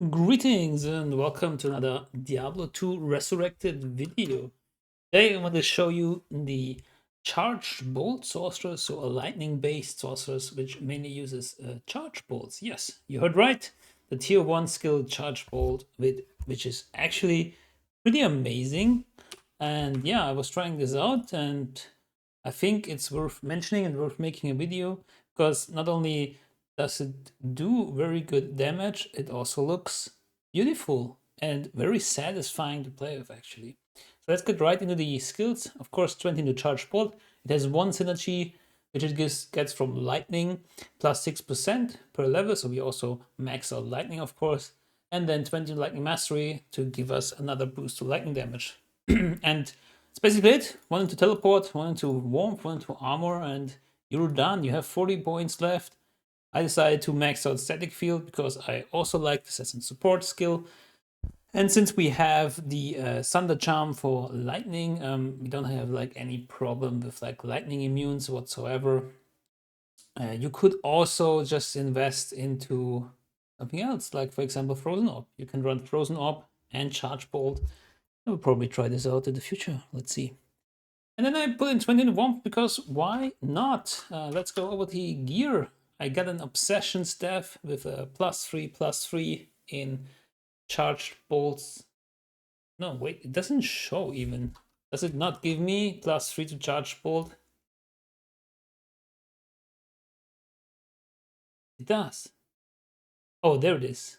Greetings and welcome to another Diablo 2 Resurrected video. Today I want to show you the Charged Bolts Sorceress, so a lightning-based sorceress which mainly uses Charged Bolts. Yes, you heard right. The tier 1 skill Charged Bolt, which is actually pretty amazing. And yeah, I was trying this out and I think it's worth mentioning and worth making a video because not only does it do very good damage, it also looks beautiful and very satisfying to play with actually. So let's get right into the skills. Of course, 20 into Charge Bolt. It has one synergy which it gets from lightning plus 6% per level. So we also max out lightning, of course. And then 20 lightning mastery to give us another boost to lightning damage. And it's basically it. One into teleport, one into warmth, one into armor, and you're done. You have 40 points left. I decided to max out static field because I also like this as a support skill. And since we have the Thunder Charm for lightning, we don't have like any problem with like lightning immunes whatsoever. You could also just invest into something else, like for example Frozen Orb. You can run Frozen Orb and Charge Bolt. I will probably try this out in the future. Let's see. And then I put in 20 in warmth because why not? Let's go over the gear. I got an obsession staff with a +3/+3 in charged bolts. No, wait, it doesn't show even. Does it not give me +3 to charge bolt? It does. Oh, there it is.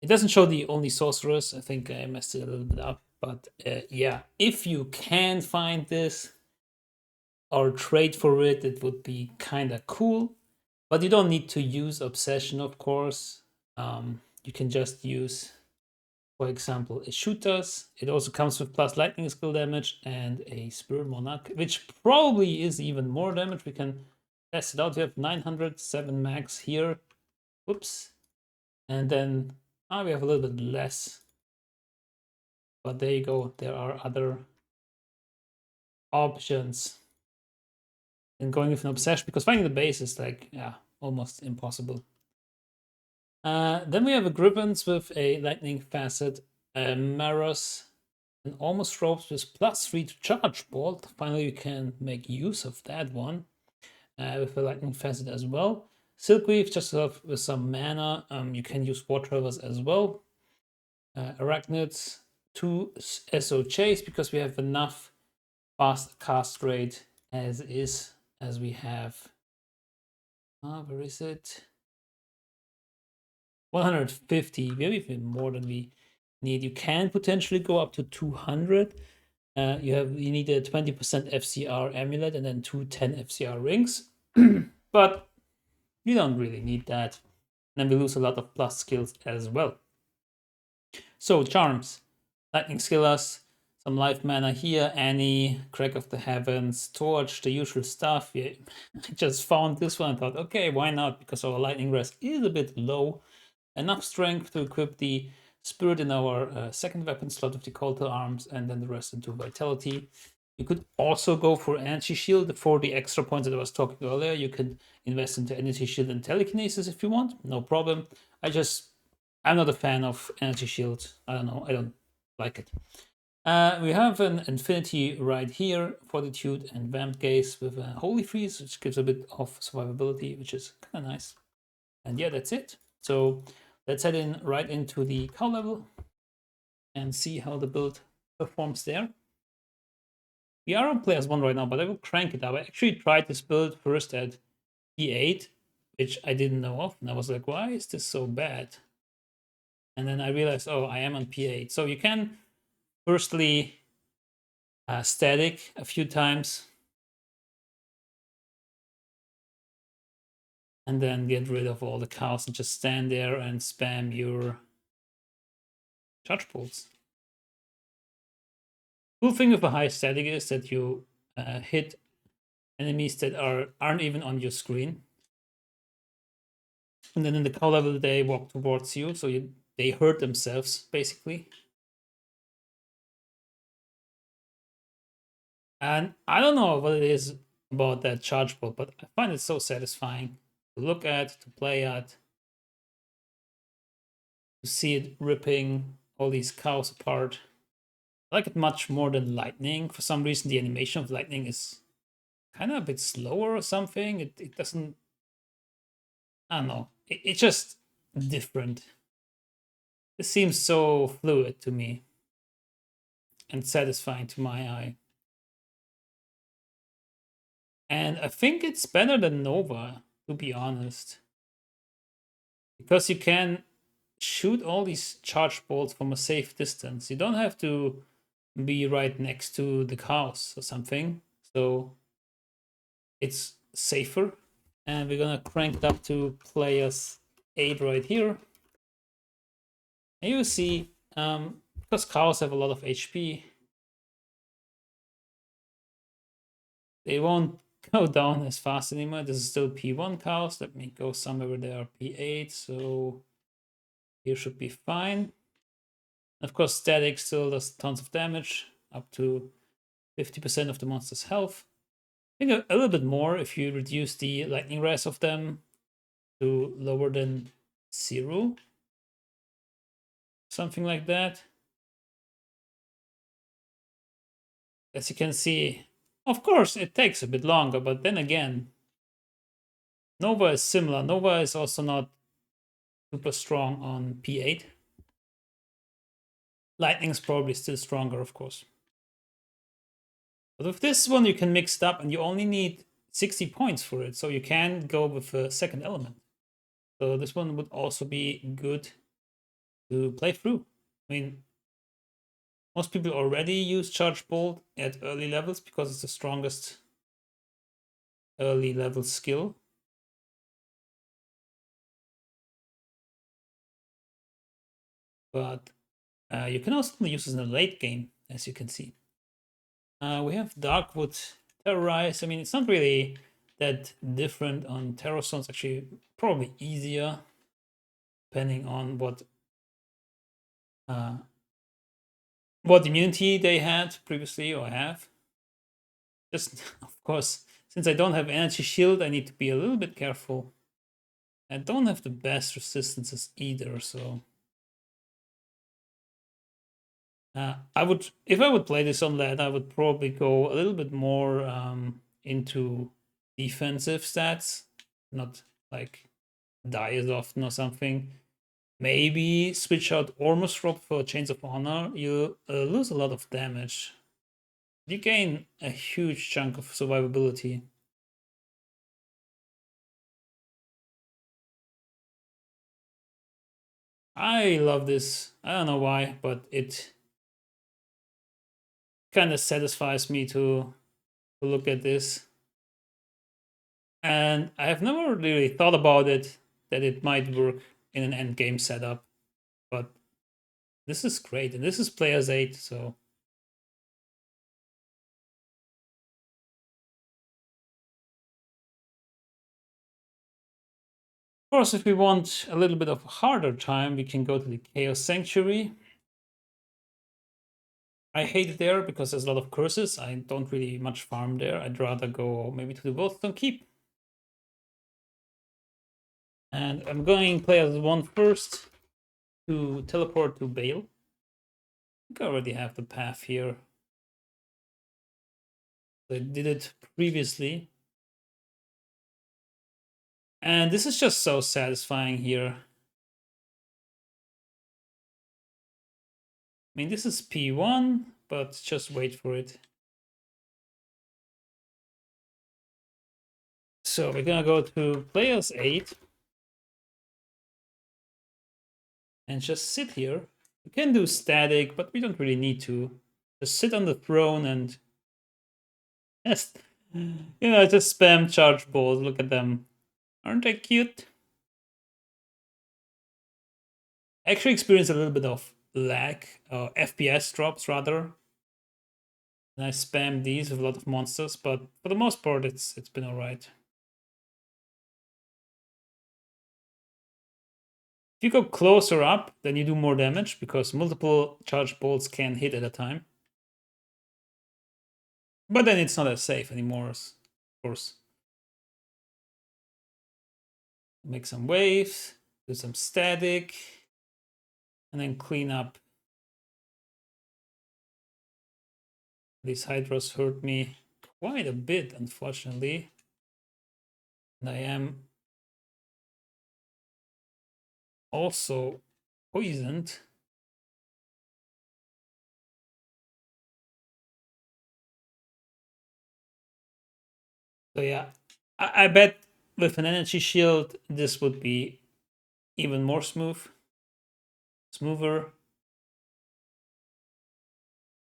It doesn't show the only sorceress. I think I messed it a little bit up. But yeah, if you can find this or trade for it, it would be kind of cool. But you don't need to use obsession, of course. You can just use, for example, a shooters. It also comes with plus lightning skill damage and a spirit monarch, which probably is even more damage. We can test it out. We have 907 max here. Whoops. And then we have a little bit less. But there you go. There are other options than going with an obsession because finding the base is like, yeah, almost impossible. Then we have a Griffins with a lightning facet, Maros, and almost ropes with +3 to charge bolt. Finally, you can make use of that one with a lightning facet as well. Silkweave, just with some mana, you can use War Travels as well. Arachnids, 2 SO Chase because we have enough fast cast rate as is, as we have. Where is it? 150, maybe even more than we need. You can potentially go up to 200. You need a 20% FCR amulet and then 210 FCR rings, but you don't really need that. And then we lose a lot of plus skills as well. So charms, lightning skillers, some life mana here, Annie, Crack of the Heavens, Torch, the usual stuff. Yeah, I just found this one and thought, okay, why not? Because our lightning rest is a bit low. Enough strength to equip the spirit in our second weapon slot of the call to arms, and then the rest into vitality. You could also go for energy shield for the extra points that I was talking earlier. You could invest into energy shield and telekinesis if you want, no problem. I'm not a fan of energy shield. I don't know, I don't like it. We have an infinity right here, fortitude and vamp gaze with a holy freeze, which gives a bit of survivability, which is kind of nice. And yeah, that's it. So let's head in right into the cow level and see how the build performs there. We are on players 1 right now, but I will crank it up. I actually tried this build first at P8, which I didn't know of, and I was like, why is this so bad? And then I realized, oh, I am on P8. So you can firstly static a few times and then get rid of all the cows and just stand there and spam your charge bolts. Cool thing with a high static is that you hit enemies that aren't even on your screen, and then in the cow level they walk towards you, so they hurt themselves basically. And I don't know what it is about that charge bolt, but I find it so satisfying to look at, to play at. to see it ripping all these cows apart. I like it much more than lightning. For some reason, the animation of lightning is kind of a bit slower or something. It doesn't, I don't know. It's just different. It seems so fluid to me and satisfying to my eye. And I think it's better than Nova, to be honest. Because you can shoot all these charge bolts from a safe distance. You don't have to be right next to the cows or something. So it's safer. And we're gonna crank it up to players 8 right here. And you see, because cows have a lot of HP, they won't go down as fast anymore. This is still P1 cows. Let me go somewhere where they are P8. So here should be fine. Of course, static still does tons of damage, up to 50% of the monster's health. I think a little bit more if you reduce the lightning res of them to lower than 0. Something like that. As you can see, of course, it takes a bit longer, but then again, Nova is similar. Nova is also not super strong on P8. Lightning's probably still stronger, of course. But with this one, you can mix it up and you only need 60 points for it. So you can go with a second element. So this one would also be good to play through. I mean, most people already use Charged Bolt at early levels because it's the strongest early level skill. But you can also use it in the late game, as you can see. We have Darkwood Terrorize. I mean, it's not really that different on Terror Zones. Actually, probably easier, depending on what immunity they had previously or have. Just, of course, since I don't have Energy Shield, I need to be a little bit careful. I don't have the best resistances either, so I would, if I would play this on LED, I would probably go a little bit more into defensive stats, not like die as often or something. Maybe switch out Ormus Rob for Chains of Honor. You lose a lot of damage. You gain a huge chunk of survivability. I love this. I don't know why, but it kind of satisfies me to look at this. And I have never really thought about it, that it might work in an end game setup. But this is great. And this is players 8, so. Of course, if we want a little bit of a harder time, we can go to the Chaos Sanctuary. I hate it there because there's a lot of curses. I don't really much farm there. I'd rather go maybe to the Wolfstone Keep. And I'm going players 1 first to teleport to Bael. I think I already have the path here. I did it previously. And this is just so satisfying here. I mean, this is P1, but just wait for it. So we're gonna go to players 8 and just sit here. We can do static, but we don't really need to. Just sit on the throne and just, just spam charge balls. Look at them. Aren't they cute? Actually experience a little bit of lag, FPS drops rather. And I spam these with a lot of monsters, but for the most part it's been alright. If you go closer up, then you do more damage because multiple charged bolts can hit at a time. But then it's not as safe anymore, of course. Make some waves, do some static. and then clean up. These hydras hurt me quite a bit, unfortunately. And I am also poisoned. So yeah, I bet with an energy shield, this would be even more smoother.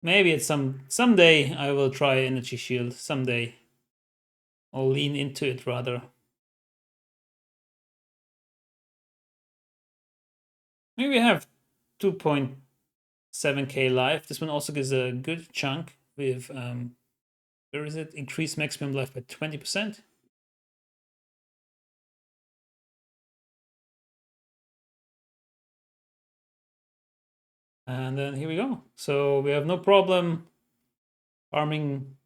Maybe it's someday I will try energy shield. Someday I'll lean into it rather. Maybe I have 2.7k life. This one also gives a good chunk with where is it? Increase maximum life by 20%. And then here we go. So we have no problem farming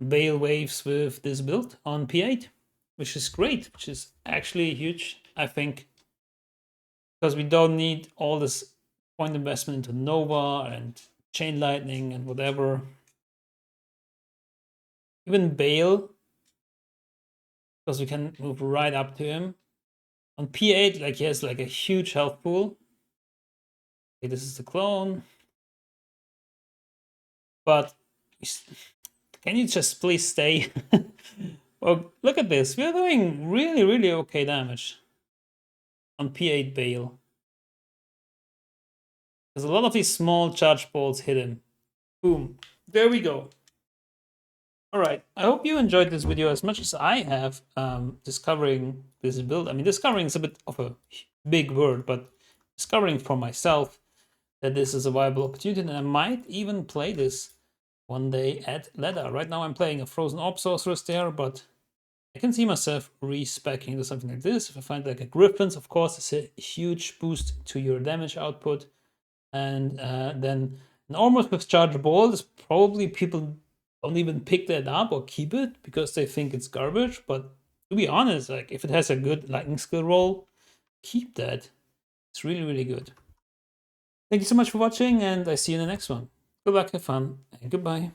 Bael waves with this build on P8, which is great, which is actually huge, I think, because we don't need all this point investment into Nova and Chain Lightning and whatever. Even Bael, because we can move right up to him. On P8, like he has like a huge health pool. Okay, this is the clone. But can you just please stay? Well, look at this. We're doing really, really okay damage on P8 Bael. Because a lot of these small charge bolts hit him. Boom. There we go. Alright, I hope you enjoyed this video as much as I have discovering this build. I mean, discovering is a bit of a big word, but discovering for myself that this is a viable opportunity, and I might even play this one day at Ladder. Right now I'm playing a Frozen Orb Sorceress there, but I can see myself respecking into something like this. If I find like a Griffins, of course, it's a huge boost to your damage output. And then an almost with Charged Bolts, probably people don't even pick that up or keep it because they think it's garbage. But to be honest, like if it has a good lightning skill roll, keep that. It's really, really good. Thank you so much for watching, and I see you in the next one. Good luck, have fun, and goodbye.